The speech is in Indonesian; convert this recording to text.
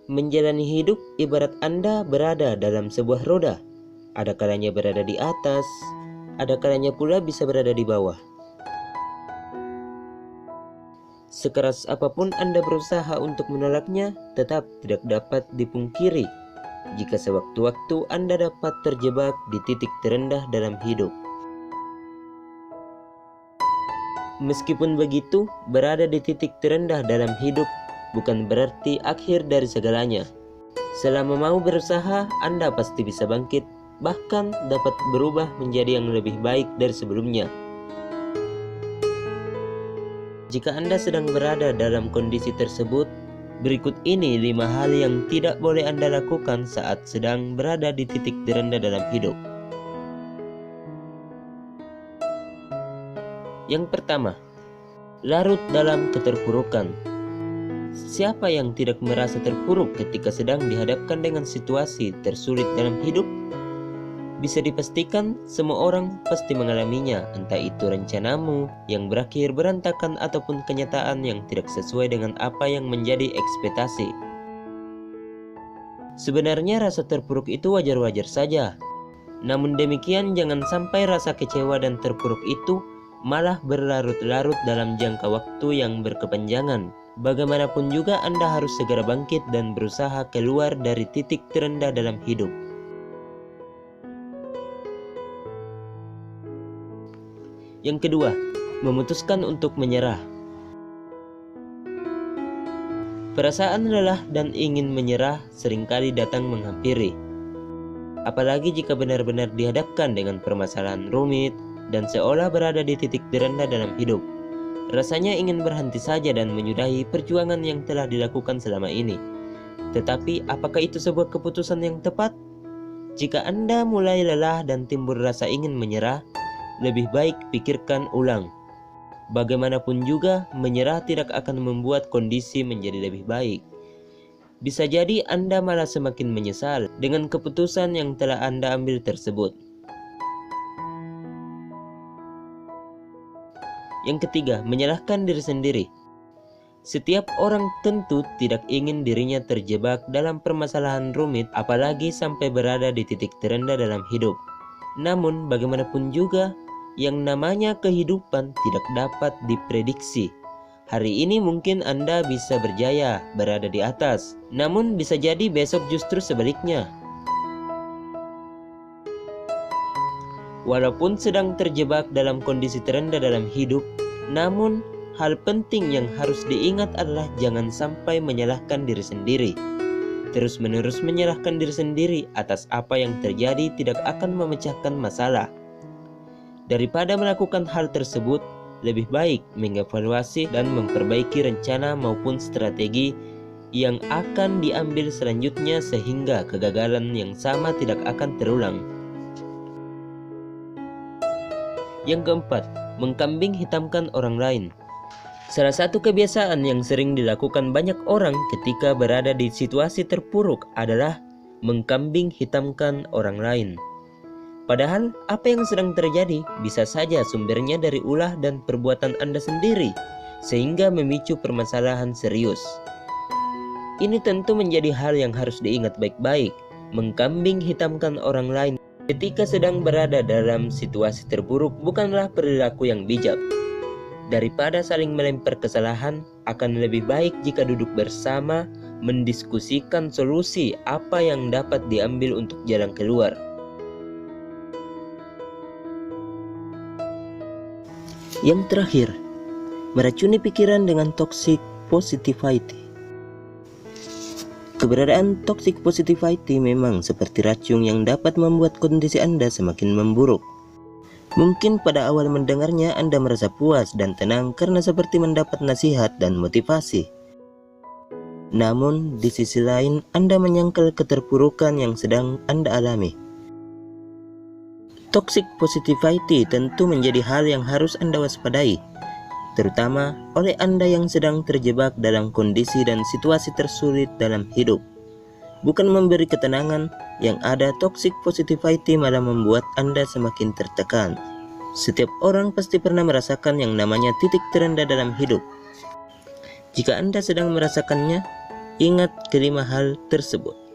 Menjalani hidup ibarat Anda berada dalam sebuah roda. Ada kalanya berada di atas, ada kalanya pula bisa berada di bawah. Sekeras apapun Anda berusaha untuk menolaknya, tetap tidak dapat dipungkiri jika sewaktu-waktu Anda dapat terjebak di titik terendah dalam hidup. Meskipun begitu, berada di titik terendah dalam hidup bukan berarti akhir dari segalanya. Selama mau berusaha, Anda pasti bisa bangkit, bahkan dapat berubah menjadi yang lebih baik dari sebelumnya. Jika Anda sedang berada dalam kondisi tersebut, berikut ini 5 hal yang tidak boleh Anda lakukan saat sedang berada di titik terendah dalam hidup. Yang pertama, larut dalam keterpurukan. Siapa yang tidak merasa terpuruk ketika sedang dihadapkan dengan situasi tersulit dalam hidup? Bisa dipastikan semua orang pasti mengalaminya, entah itu rencanamu yang berakhir berantakan ataupun kenyataan yang tidak sesuai dengan apa yang menjadi ekspektasi. Sebenarnya rasa terpuruk itu wajar-wajar saja. Namun demikian, jangan sampai rasa kecewa dan terpuruk itu malah berlarut-larut dalam jangka waktu yang berkepanjangan. Bagaimanapun juga Anda harus segera bangkit dan berusaha keluar dari titik terendah dalam hidup. Yang kedua, memutuskan untuk menyerah. Perasaan lelah dan ingin menyerah seringkali datang menghampiri. Apalagi jika benar-benar dihadapkan dengan permasalahan rumit dan seolah berada di titik terendah dalam hidup. Rasanya ingin berhenti saja dan menyudahi perjuangan yang telah dilakukan selama ini. Tetapi apakah itu sebuah keputusan yang tepat? Jika Anda mulai lelah dan timbul rasa ingin menyerah, lebih baik pikirkan ulang. Bagaimanapun juga, menyerah tidak akan membuat kondisi menjadi lebih baik. Bisa jadi Anda malah semakin menyesal dengan keputusan yang telah Anda ambil tersebut. Yang ketiga, menyalahkan diri sendiri. Setiap orang tentu tidak ingin dirinya terjebak dalam permasalahan rumit, apalagi sampai berada di titik terendah dalam hidup. Namun, bagaimanapun juga, yang namanya kehidupan tidak dapat diprediksi. Hari ini mungkin Anda bisa berjaya berada di atas, namun bisa jadi besok justru sebaliknya. Walaupun sedang terjebak dalam kondisi terendah dalam hidup, namun hal penting yang harus diingat adalah jangan sampai menyalahkan diri sendiri. Terus-menerus menyalahkan diri sendiri atas apa yang terjadi tidak akan memecahkan masalah. Daripada melakukan hal tersebut, lebih baik mengevaluasi dan memperbaiki rencana maupun strategi yang akan diambil selanjutnya sehingga kegagalan yang sama tidak akan terulang. Yang keempat, mengkambing hitamkan orang lain. Salah satu kebiasaan yang sering dilakukan banyak orang ketika berada di situasi terpuruk adalah mengkambing hitamkan orang lain. Padahal apa yang sedang terjadi bisa saja sumbernya dari ulah dan perbuatan Anda sendiri, sehingga memicu permasalahan serius. Ini tentu menjadi hal yang harus diingat baik-baik. Mengkambing hitamkan orang lain ketika sedang berada dalam situasi terburuk bukanlah perilaku yang bijak. Daripada saling melempar kesalahan, akan lebih baik jika duduk bersama, mendiskusikan solusi apa yang dapat diambil untuk jalan keluar. Yang terakhir, meracuni pikiran dengan toxic positivity. Keberadaan toxic positivity memang seperti racun yang dapat membuat kondisi Anda semakin memburuk. Mungkin pada awal mendengarnya Anda merasa puas dan tenang karena seperti mendapat nasihat dan motivasi. Namun di sisi lain Anda menyangkal keterpurukan yang sedang Anda alami. Toxic positivity tentu menjadi hal yang harus Anda waspadai, terutama oleh Anda yang sedang terjebak dalam kondisi dan situasi tersulit dalam hidup. Bukan memberi ketenangan, yang ada toxic positivity malah membuat Anda semakin tertekan. Setiap orang pasti pernah merasakan yang namanya titik terendah dalam hidup. Jika Anda sedang merasakannya, Ingat kelima hal tersebut.